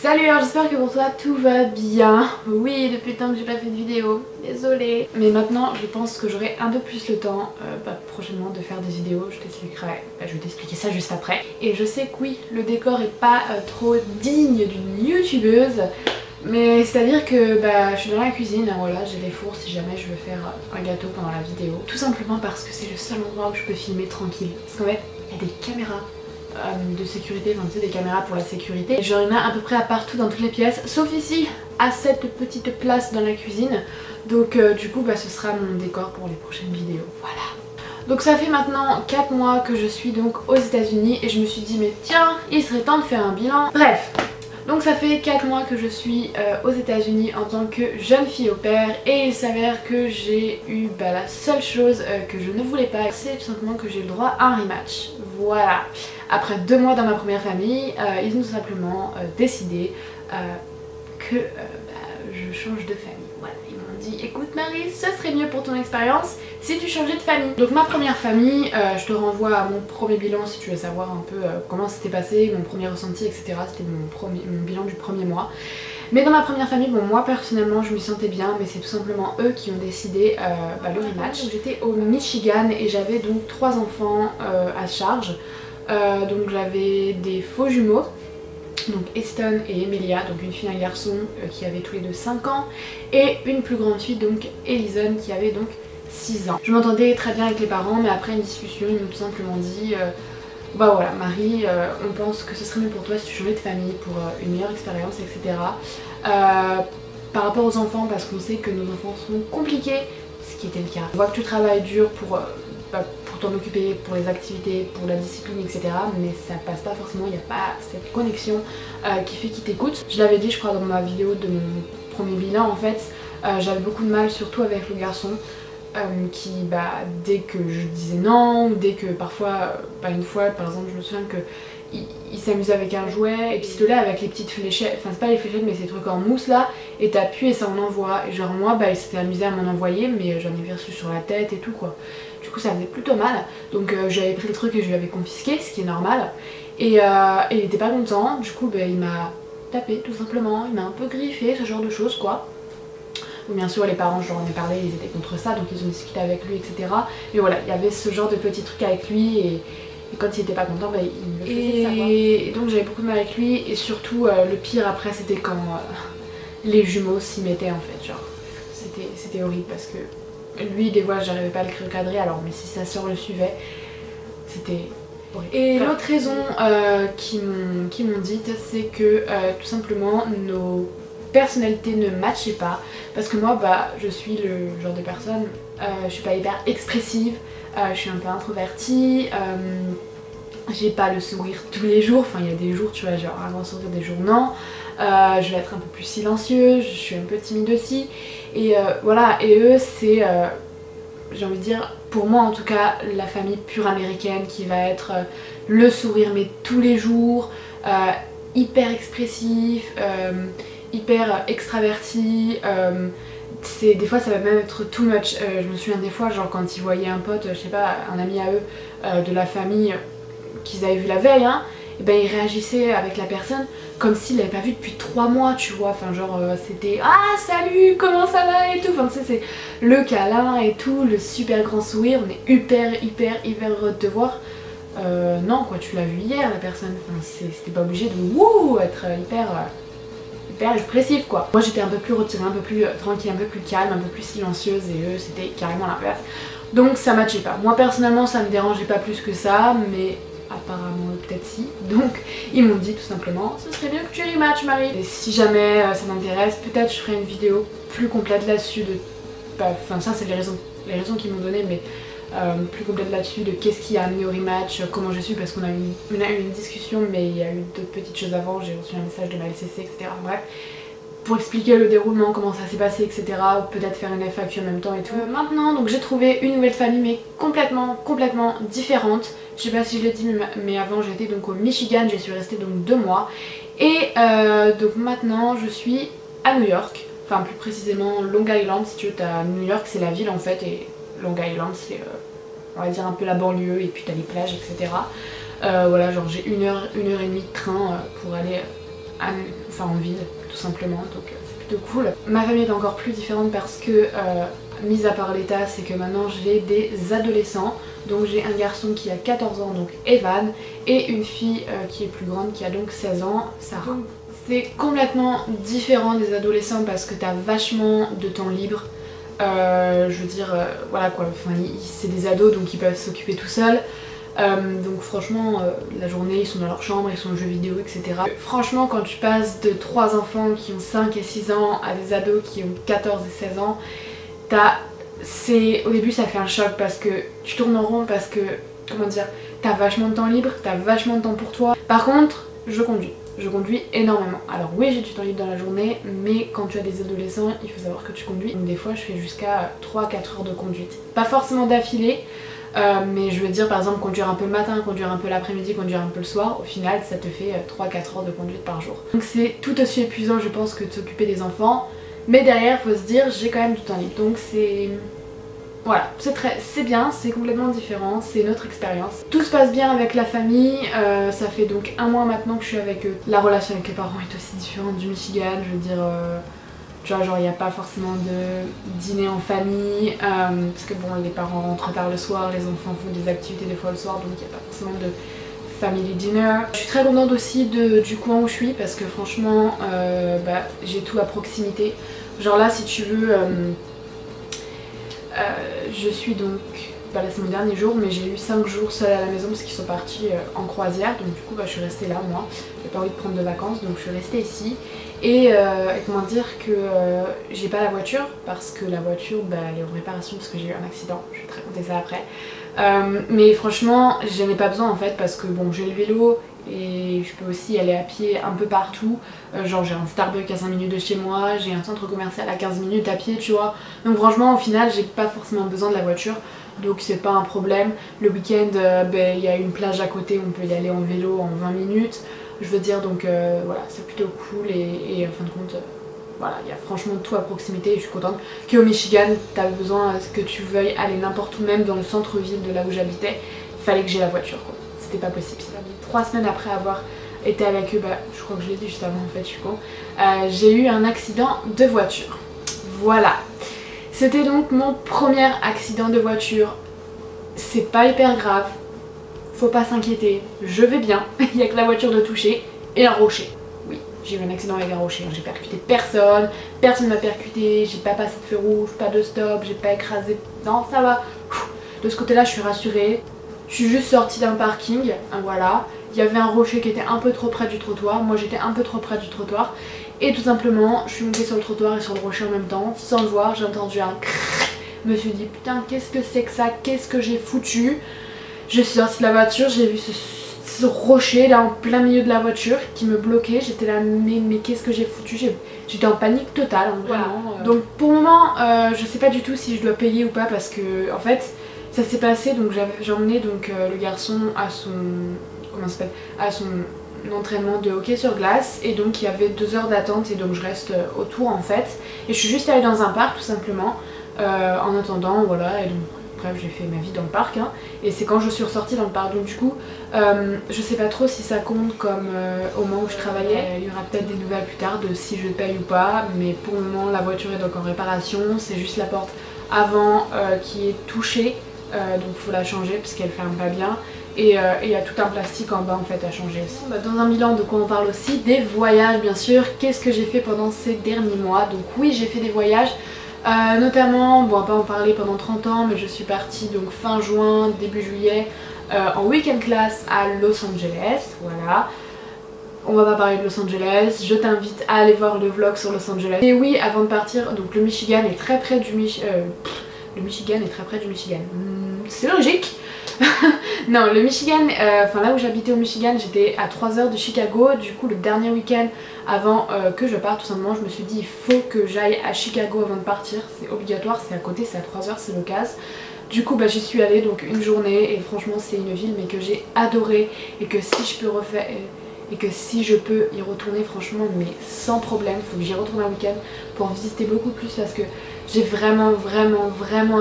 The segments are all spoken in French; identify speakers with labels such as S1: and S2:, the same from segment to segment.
S1: Salut, alors j'espère que pour toi tout va bien. Oui, depuis le temps que j'ai pas fait de vidéo, désolée. Mais maintenant je pense que j'aurai un peu plus le temps prochainement de faire des vidéos. Je vais t'expliquer ça juste après. Et je sais que oui, le décor est pas trop digne d'une youtubeuse. Mais c'est à dire que je suis dans la cuisine, voilà, j'ai des fours si jamais je veux faire un gâteau pendant la vidéo. Tout simplement parce que c'est le seul endroit où je peux filmer tranquille. Parce qu'en fait, il y a des caméras de sécurité, enfin tu sais, des caméras pour la sécurité. Genre il y en a à peu près à partout dans toutes les pièces, sauf ici, à cette petite place dans la cuisine. Donc du coup ce sera mon décor pour les prochaines vidéos, voilà. Donc ça fait maintenant 4 mois que je suis donc aux États-Unis et je me suis dit mais tiens, il serait temps de faire un bilan. Bref. Donc ça fait 4 mois que je suis aux États-Unis en tant que jeune fille au pair et il s'avère que j'ai eu la seule chose que je ne voulais pas, c'est tout simplement que j'ai le droit à un rematch. Voilà. Après 2 mois dans ma première famille, ils ont tout simplement décidé que je change de famille. Voilà, ils m'ont dit écoute Marie, ce serait mieux pour ton expérience si tu changeais de famille. Donc ma première famille, je te renvoie à mon premier bilan si tu veux savoir un peu comment c'était passé, mon premier ressenti, etc. C'était mon bilan du premier mois. Mais dans ma première famille, bon moi personnellement je m'y sentais bien, mais c'est tout simplement eux qui ont décidé le rematch. J'étais au Michigan et j'avais donc 3 enfants à charge. Donc j'avais des faux jumeaux, donc Eston et Emilia, donc une fille et un garçon qui avaient tous les deux 5 ans, et une plus grande fille, donc Elison, qui avait donc 6 ans. Je m'entendais très bien avec les parents, mais après une discussion, ils m'ont tout simplement dit voilà Marie, on pense que ce serait mieux pour toi si tu changeais de famille pour une meilleure expérience, etc. Par rapport aux enfants, parce qu'on sait que nos enfants sont compliqués, ce qui était le cas. On voit que tu travailles dur pour t'en occuper, pour les activités, pour la discipline, etc. Mais ça passe pas forcément, il n'y a pas cette connexion qui fait qu'ils t'écoutent. Je l'avais dit je crois dans ma vidéo de mon premier bilan en fait, j'avais beaucoup de mal surtout avec le garçon qui dès que je disais non, ou dès que parfois, une fois par exemple je me souviens que il s'amusait avec un jouet, et pistolet avec les petites fléchettes, enfin c'est pas les fléchettes mais ces trucs en mousse là, et t'appuies et ça en envoie. Et genre moi il s'était amusé à m'en envoyer, mais j'en ai reçu sur la tête et tout quoi. Du coup ça faisait plutôt mal, donc j'avais pris le truc et je lui avais confisqué, ce qui est normal. Et il était pas content, du coup il m'a tapé tout simplement, il m'a un peu griffé, ce genre de choses quoi. Donc, bien sûr les parents, je leur en ai parlé, ils étaient contre ça, donc ils ont discuté avec lui, etc. Mais voilà, il y avait ce genre de petits trucs avec lui et quand il était pas content, il me le faisait savoir. Et donc j'avais beaucoup de mal avec lui, et surtout le pire après c'était quand les jumeaux s'y mettaient en fait, genre c'était horrible parce que lui des fois j'arrivais pas à le recadrer, alors mais si sa soeur le suivait, c'était horrible. Et l'autre raison qu'ils m'ont dite, c'est que tout simplement nos personnalités ne matchaient pas, parce que moi je suis le genre de personne, je suis pas hyper expressive, je suis un peu introvertie, j'ai pas le sourire tous les jours, enfin il y a des jours tu vois genre un grand sourire, des jours non, je vais être un peu plus silencieuse, je suis un peu timide aussi, et voilà, et eux c'est j'ai envie de dire, pour moi en tout cas, la famille pure américaine qui va être le sourire mais tous les jours, hyper expressif, hyper extraverti, des fois ça va même être too much. Je me souviens des fois genre quand ils voyaient un pote, je sais pas, un ami à eux de la famille qu'ils avaient vu la veille, hein, et ils réagissaient avec la personne comme s'ils l'avaient pas vu depuis 3 mois, tu vois, enfin genre c'était ah salut, comment ça va et tout, enfin tu sais c'est le câlin et tout, le super grand sourire, on est hyper heureux de te voir. Non quoi, tu l'as vu hier la personne, enfin c'était pas obligé de être hyper expressif quoi. Moi j'étais un peu plus retirée, un peu plus tranquille, un peu plus calme, un peu plus silencieuse, et eux c'était carrément l'inverse. Donc ça matchait pas. Moi personnellement ça me dérangeait pas plus que ça, mais apparemment peut-être si. Donc ils m'ont dit tout simplement ce serait bien que tu rematches Marie. Et si jamais ça m'intéresse, peut-être je ferai une vidéo plus complète là-dessus de... Enfin ça c'est les raisons qu'ils m'ont donné, mais plus complète là-dessus de qu'est-ce qui a amené au rematch, comment je suis, parce qu'on a eu une discussion, mais il y a eu d'autres petites choses avant, j'ai reçu un message de ma LCC, etc. Bref, pour expliquer le déroulement, comment ça s'est passé, etc. Ou peut-être faire une FAQ en même temps et tout. Maintenant, donc j'ai trouvé une nouvelle famille, mais complètement différente. Je sais pas si je l'ai dit, mais avant j'étais donc au Michigan, j'y suis restée donc 2 mois. Et donc maintenant je suis à New York, enfin plus précisément Long Island, si tu veux, New York c'est la ville en fait, et Long Island c'est on va dire un peu la banlieue et puis t'as les plages etc. Voilà, genre j'ai une heure et demie de train pour aller en ville tout simplement, donc c'est plutôt cool. Ma famille est encore plus différente parce que mis à part l'état, c'est que maintenant j'ai des adolescents. Donc j'ai un garçon qui a 14 ans, donc Evan, et une fille qui est plus grande qui a donc 16 ans, Sarah. C'est complètement différent des adolescents parce que t'as vachement de temps libre. Je veux dire, voilà quoi, enfin, c'est des ados donc ils peuvent s'occuper tout seuls. Donc franchement, la journée ils sont dans leur chambre, ils sont aux jeux vidéo etc. Franchement quand tu passes de 3 enfants qui ont 5 et 6 ans à des ados qui ont 14 et 16 ans, au début ça fait un choc parce que tu tournes en rond parce que, comment dire, t'as vachement de temps libre, t'as vachement de temps pour toi. Par contre, je conduis énormément. Alors oui j'ai du temps libre dans la journée, mais quand tu as des adolescents il faut savoir que tu conduis. Donc des fois je fais jusqu'à 3-4 heures de conduite. Pas forcément d'affilée, mais je veux dire par exemple conduire un peu le matin, conduire un peu l'après-midi, conduire un peu le soir, au final ça te fait 3-4 heures de conduite par jour. Donc c'est tout aussi épuisant je pense que de s'occuper des enfants, mais derrière faut se dire j'ai quand même du temps libre. Donc c'est... Voilà, c'est bien, c'est complètement différent, c'est une autre expérience. Tout se passe bien avec la famille, ça fait donc 1 mois maintenant que je suis avec eux. La relation avec les parents est aussi différente du Michigan, je veux dire, tu vois, genre il n'y a pas forcément de dîner en famille, parce que bon, les parents rentrent tard le soir, les enfants font des activités des fois le soir, donc il n'y a pas forcément de family dinner. Je suis très contente aussi du coin où je suis, parce que franchement, j'ai tout à proximité. Genre là, si tu veux... je suis donc, là c'est mon dernier jour, mais j'ai eu 5 jours seule à la maison parce qu'ils sont partis en croisière, donc du coup je suis restée là moi, j'ai pas envie de prendre de vacances donc je suis restée ici. Et comment dire que j'ai pas la voiture parce que la voiture elle est en réparation parce que j'ai eu un accident, je vais te raconter ça après. Mais franchement j'en ai pas besoin en fait parce que bon j'ai le vélo et je peux aussi aller à pied un peu partout, genre j'ai un Starbucks à 5 minutes de chez moi, j'ai un centre commercial à 15 minutes à pied tu vois, donc franchement au final j'ai pas forcément besoin de la voiture, donc c'est pas un problème. Le week-end il y a une plage à côté, on peut y aller en vélo en 20 minutes, je veux dire, donc voilà c'est plutôt cool et en fin de compte voilà, il y a franchement tout à proximité et je suis contente qu'au Michigan t'as besoin que tu veuilles aller n'importe où, même dans le centre-ville de là où j'habitais, il fallait que j'ai la voiture quoi. C'était pas possible. 3 semaines après avoir été avec eux, je crois que je l'ai dit juste avant en fait, je suis con, j'ai eu un accident de voiture. Voilà. C'était donc mon premier accident de voiture. C'est pas hyper grave, faut pas s'inquiéter, je vais bien, il y a que la voiture de toucher et un rocher. Oui, j'ai eu un accident avec un rocher, j'ai percuté personne, personne m'a percuté, j'ai pas passé de feu rouge, pas de stop, j'ai pas écrasé, non ça va. De ce côté là je suis rassurée. Je suis juste sortie d'un parking, voilà. Il y avait un rocher qui était un peu trop près du trottoir, moi j'étais un peu trop près du trottoir. Et tout simplement, je suis montée sur le trottoir et sur le rocher en même temps, sans le voir, j'ai entendu un crrrr. Je me suis dit putain qu'est-ce que c'est que ça, qu'est-ce que j'ai foutu. Je suis sortie de la voiture, j'ai vu ce rocher là en plein milieu de la voiture qui me bloquait. J'étais là mais qu'est-ce que j'ai foutu, j'étais en panique totale, hein, vraiment. Voilà. Donc pour le moment, je sais pas du tout si je dois payer ou pas parce que en fait... Ça s'est passé, donc j'ai emmené donc, le garçon à son, comment ça s'appelle, à son entraînement de hockey sur glace et donc il y avait 2 heures d'attente et donc je reste autour en fait et je suis juste allée dans un parc tout simplement en attendant, voilà, et donc bref j'ai fait ma vie dans le parc hein, et c'est quand je suis ressortie dans le parc, donc du coup je sais pas trop si ça compte comme au moment où je travaillais. Il y aura peut-être des nouvelles plus tard de si je paye ou pas, mais pour le moment la voiture est donc en réparation, c'est juste la porte avant qui est touchée. Donc faut la changer parce qu'elle ferme pas bien et il y a tout un plastique en bas en fait à changer aussi. Dans un bilan de quoi on parle aussi, des voyages bien sûr. Qu'est-ce que j'ai fait pendant ces derniers mois? Donc oui j'ai fait des voyages, notamment, bon on va pas en parler pendant 30 ans mais je suis partie donc fin juin, début juillet en week-end class à Los Angeles, voilà. On va pas parler de Los Angeles, je t'invite à aller voir le vlog sur Los Angeles. Et oui, avant de partir, donc le Michigan est très près du le Michigan est très près du Michigan. C'est logique. Non, le Michigan, enfin là où j'habitais au Michigan, j'étais à 3 heures de Chicago. Du coup, le dernier week-end avant que je parte, tout simplement, je me suis dit il faut que j'aille à Chicago avant de partir. C'est obligatoire, c'est à côté, c'est à 3 heures, c'est l'occasion. Du coup, j'y suis allée donc une journée et franchement, c'est une ville mais que j'ai adorée et que si je peux refaire... Et que si je peux y retourner franchement mais sans problème, faut que j'y retourne un week-end pour en visiter beaucoup plus parce que J'ai vraiment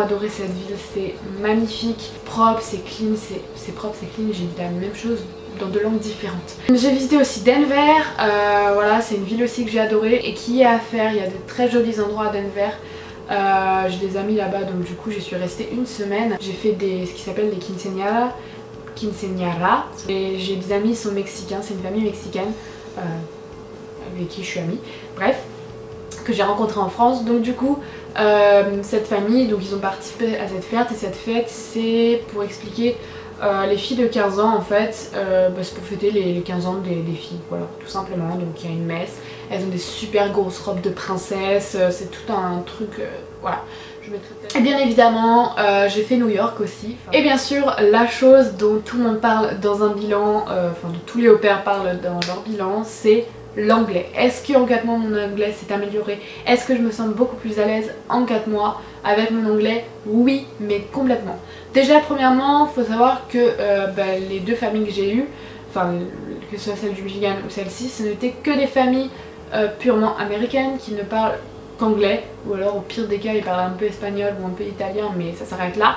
S1: adoré cette ville, c'est magnifique, propre, c'est clean, c'est propre, c'est clean, j'ai dit la même chose dans 2 langues différentes. J'ai visité aussi Denver, voilà, c'est une ville aussi que j'ai adorée et qui est à faire, il y a de très jolis endroits à Denver. J'ai des amis là-bas, donc du coup j'y suis restée 1 semaine. J'ai fait ce qui s'appelle des quinceañeras, et j'ai des amis qui sont mexicains, c'est une famille mexicaine avec qui je suis amie, bref, que j'ai rencontré en France. Donc du coup cette famille, donc ils ont participé à cette fête, et cette fête c'est pour expliquer les filles de 15 ans en fait, c'est pour fêter les 15 ans des filles, voilà, tout simplement. Donc il y a une messe, elles ont des super grosses robes de princesse, c'est tout un truc, voilà. Et bien évidemment j'ai fait New York aussi, et bien sûr la chose dont tout le monde parle dans un bilan, enfin dont tous les au pairs parlent dans leur bilan, c'est l'anglais. Est-ce qu'en 4 mois mon anglais s'est amélioré? Est-ce que je me sens beaucoup plus à l'aise en 4 mois avec mon anglais? Oui, mais complètement. Déjà premièrement, il faut savoir que les 2 familles que j'ai eues, enfin que ce soit celle du Michigan ou celle-ci, ce n'étaient que des familles purement américaines qui ne parlent qu'anglais, ou alors au pire des cas ils parlent un peu espagnol ou un peu italien, mais ça s'arrête là.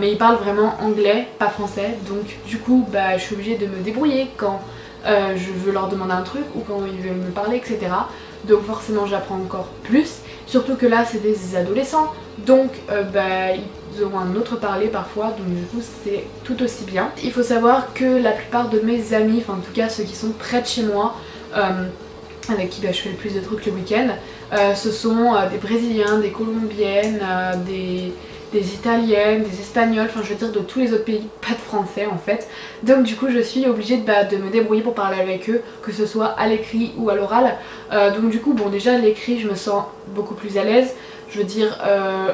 S1: Mais ils parlent vraiment anglais, pas français, donc du coup je suis obligée de me débrouiller quand je veux leur demander un truc ou quand ils veulent me parler, etc. Donc forcément j'apprends encore plus, surtout que là c'est des adolescents, donc ils auront un autre parler parfois, donc du coup c'est tout aussi bien. Il faut savoir que la plupart de mes amis, enfin en tout cas ceux qui sont près de chez moi, avec qui je fais le plus de trucs le week-end, ce sont des Brésiliens, des Colombiennes, des Italiennes, des Espagnols, enfin je veux dire de tous les autres pays, pas de français en fait. Donc du coup je suis obligée de me débrouiller pour parler avec eux, que ce soit à l'écrit ou à l'oral. Donc du coup bon, déjà à l'écrit je me sens beaucoup plus à l'aise. Je veux dire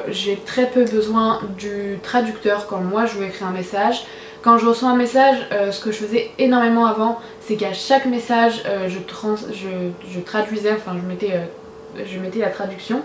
S1: j'ai très peu besoin du traducteur quand moi je veux écrire un message. Quand je reçois un message, ce que je faisais énormément avant, c'est qu'à chaque message je traduisais, enfin je mettais la traduction.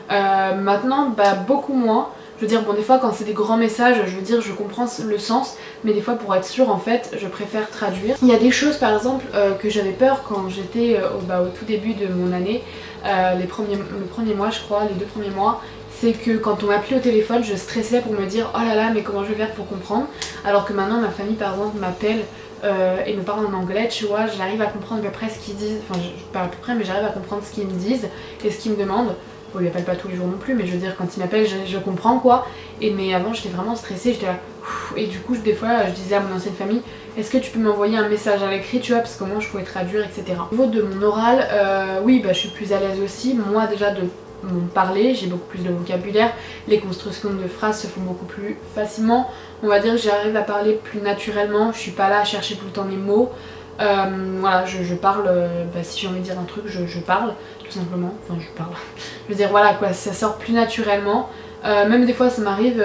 S1: Maintenant beaucoup moins. Je veux dire, bon des fois quand c'est des grands messages, je veux dire je comprends le sens, mais des fois pour être sûre en fait je préfère traduire. Il y a des choses par exemple que j'avais peur quand j'étais au tout début de mon année, le premier mois je crois, les 2 premiers mois, c'est que quand on m'appelait au téléphone je stressais pour me dire oh là là mais comment je vais faire pour comprendre, alors que maintenant ma famille par exemple m'appelle et me parle en anglais, tu vois, j'arrive à comprendre à peu près ce qu'ils disent, enfin pas à peu près mais j'arrive à comprendre ce qu'ils me disent et ce qu'ils me demandent. Bon, il m'appelle pas tous les jours non plus, mais je veux dire quand il m'appelle je comprends quoi. Mais avant j'étais vraiment stressée, j'étais là et du coup des fois je disais à mon ancienne famille est-ce que tu peux m'envoyer un message à l'écrit, tu vois, parce que moi je pouvais traduire, etc. Au niveau de mon oral, oui je suis plus à l'aise aussi, moi déjà de mon parler, j'ai beaucoup plus de vocabulaire, les constructions de phrases se font beaucoup plus facilement, on va dire que j'arrive à parler plus naturellement, je suis pas là à chercher tout le temps mes mots. Voilà, je parle, si j'ai envie de dire un truc, je parle, tout simplement, enfin je parle, je veux dire voilà quoi, ça sort plus naturellement, même des fois ça m'arrive,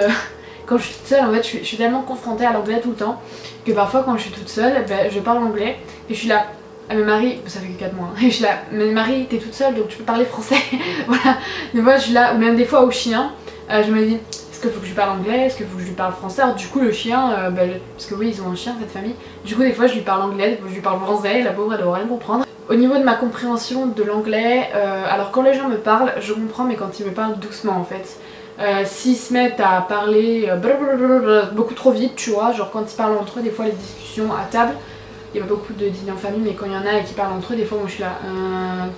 S1: quand je suis toute seule en fait, je suis tellement confrontée à l'anglais tout le temps, que parfois quand je suis toute seule, je parle anglais, et je suis là, ah mais Marie, ça fait que 4 mois, hein, et je suis là, mais Marie t'es toute seule donc tu peux parler français, voilà, des fois je suis là, ou même des fois au chien, je me dis, est-ce qu'il faut que je lui parle anglais, est-ce qu'il faut que je lui parle français? Alors du coup le chien, parce que oui ils ont un chien cette famille, du coup des fois je lui parle anglais, des fois je lui parle français, la pauvre elle doit rien comprendre. Au niveau de ma compréhension de l'anglais, alors quand les gens me parlent je comprends, mais quand ils me parlent doucement en fait. S'ils se mettent à parler beaucoup trop vite, tu vois, genre quand ils parlent entre eux, des fois les discussions à table, il y a pas beaucoup de dîners en famille, mais quand il y en a et qui parlent entre eux, des fois moi je suis là,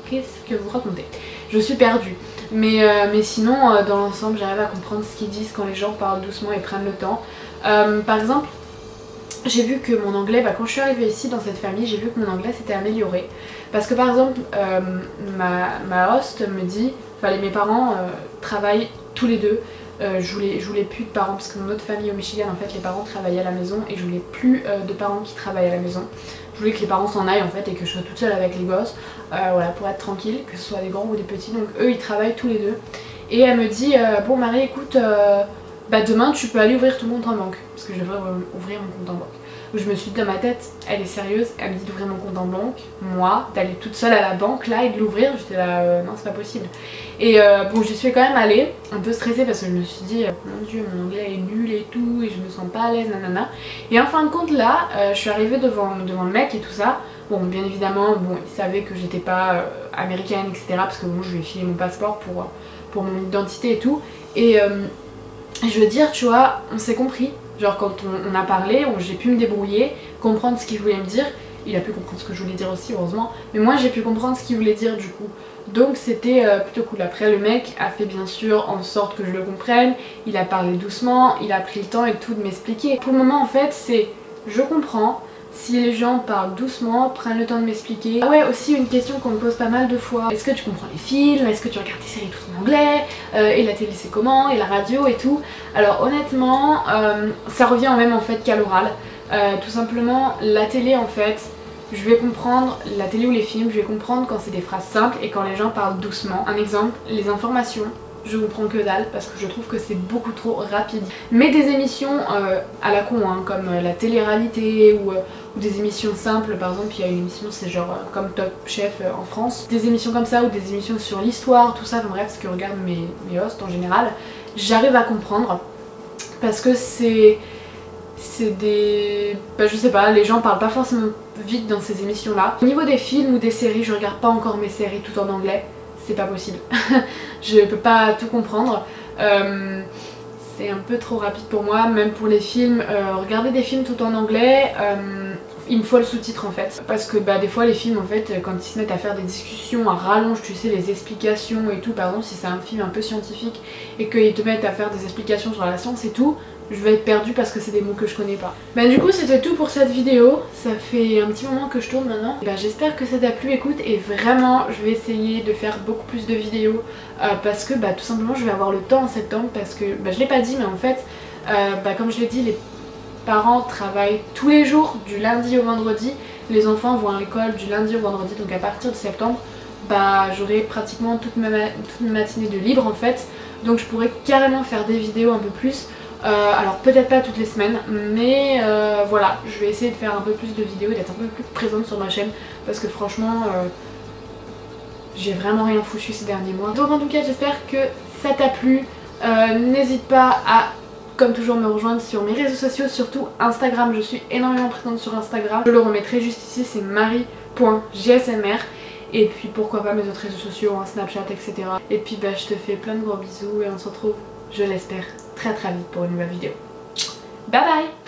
S1: qu'est-ce que vous racontez? Je suis perdue. Mais sinon, dans l'ensemble, j'arrive à comprendre ce qu'ils disent quand les gens parlent doucement et prennent le temps. Par exemple, j'ai vu que mon anglais, quand je suis arrivée ici dans cette famille, j'ai vu que mon anglais s'était amélioré. Parce que par exemple, ma host me dit, mes parents travaillent tous les deux. Je voulais plus de parents parce que mon autre famille au Michigan en fait les parents travaillaient à la maison et je voulais plus de parents qui travaillent à la maison. Je voulais que les parents s'en aillent en fait et que je sois toute seule avec les gosses, voilà, pour être tranquille, que ce soit des grands ou des petits. Donc eux ils travaillent tous les deux. Et elle me dit bon Marie écoute, demain tu peux aller ouvrir ton compte en banque, parce que je devrais ouvrir mon compte en banque. Où je me suis dit dans ma tête, elle est sérieuse, elle me dit d'ouvrir mon compte en banque, moi d'aller toute seule à la banque là et de l'ouvrir, j'étais là non c'est pas possible. Et bon j'y suis quand même allée, un peu stressée parce que je me suis dit mon dieu mon anglais est nul et tout et je me sens pas à l'aise nanana. Et en fin de compte là, je suis arrivée devant le mec et tout ça. Bon bien évidemment il savait que j'étais pas américaine etc, parce que bon je lui ai filé mon passeport pour mon identité et tout. Et je veux dire, tu vois, on s'est compris. Genre quand on a parlé, j'ai pu me débrouiller, comprendre ce qu'il voulait me dire. Il a pu comprendre ce que je voulais dire aussi, heureusement. Mais moi j'ai pu comprendre ce qu'il voulait dire du coup. Donc c'était plutôt cool. Après le mec a fait bien sûr en sorte que je le comprenne. Il a parlé doucement, il a pris le temps et tout de m'expliquer. Pour le moment en fait c'est je comprends. Si les gens parlent doucement, prennent le temps de m'expliquer. Ah ouais, aussi une question qu'on me pose pas mal de fois. Est-ce que tu comprends les films? Est-ce que tu regardes tes séries tout en anglais? Et la télé c'est comment? Et la radio et tout? Alors honnêtement, ça revient au même en fait qu'à l'oral. Tout simplement, la télé en fait, je vais comprendre, la télé ou les films, je vais comprendre quand c'est des phrases simples et quand les gens parlent doucement. Un exemple, les informations. Je comprends que dalle parce que je trouve que c'est beaucoup trop rapide. Mais des émissions à la con, hein, comme la télé-réalité ou des émissions simples, par exemple il y a une émission c'est genre comme Top Chef en France. Des émissions comme ça ou des émissions sur l'histoire, tout ça, enfin bref, ce que regardent mes hosts en général, j'arrive à comprendre parce que c'est des... Bah, je sais pas, les gens parlent pas forcément vite dans ces émissions là. Au niveau des films ou des séries, je regarde pas encore mes séries tout en anglais. C'est pas possible. Je peux pas tout comprendre. C'est un peu trop rapide pour moi, même pour les films. Regarder des films tout en anglais, il me faut le sous-titre en fait. Parce que bah, des fois les films en fait, quand ils se mettent à faire des discussions à rallonge, tu sais, les explications et tout, par exemple si c'est un film un peu scientifique et qu'ils te mettent à faire des explications sur la science et tout, je vais être perdue parce que c'est des mots que je connais pas. Bah du coup c'était tout pour cette vidéo, ça fait un petit moment que je tourne maintenant. Bah j'espère que ça t'a plu, écoute, et vraiment je vais essayer de faire beaucoup plus de vidéos parce que bah tout simplement je vais avoir le temps en septembre parce que bah je l'ai pas dit mais en fait bah comme je l'ai dit, les parents travaillent tous les jours du lundi au vendredi, les enfants vont à l'école du lundi au vendredi, donc à partir de septembre bah j'aurai pratiquement toute ma matinée de libre en fait, donc je pourrais carrément faire des vidéos un peu plus. Alors peut-être pas toutes les semaines, mais voilà, je vais essayer de faire un peu plus de vidéos, d'être un peu plus présente sur ma chaîne parce que franchement j'ai vraiment rien foutu ces derniers mois. Donc en tout cas j'espère que ça t'a plu, n'hésite pas à comme toujours me rejoindre sur mes réseaux sociaux, surtout Instagram, je suis énormément présente sur Instagram, je le remettrai juste ici, c'est marie.gsmr. Et puis pourquoi pas mes autres réseaux sociaux, hein, Snapchat, etc. Et puis bah je te fais plein de gros bisous et on se retrouve, je l'espère, très vite pour une nouvelle vidéo. Bye bye!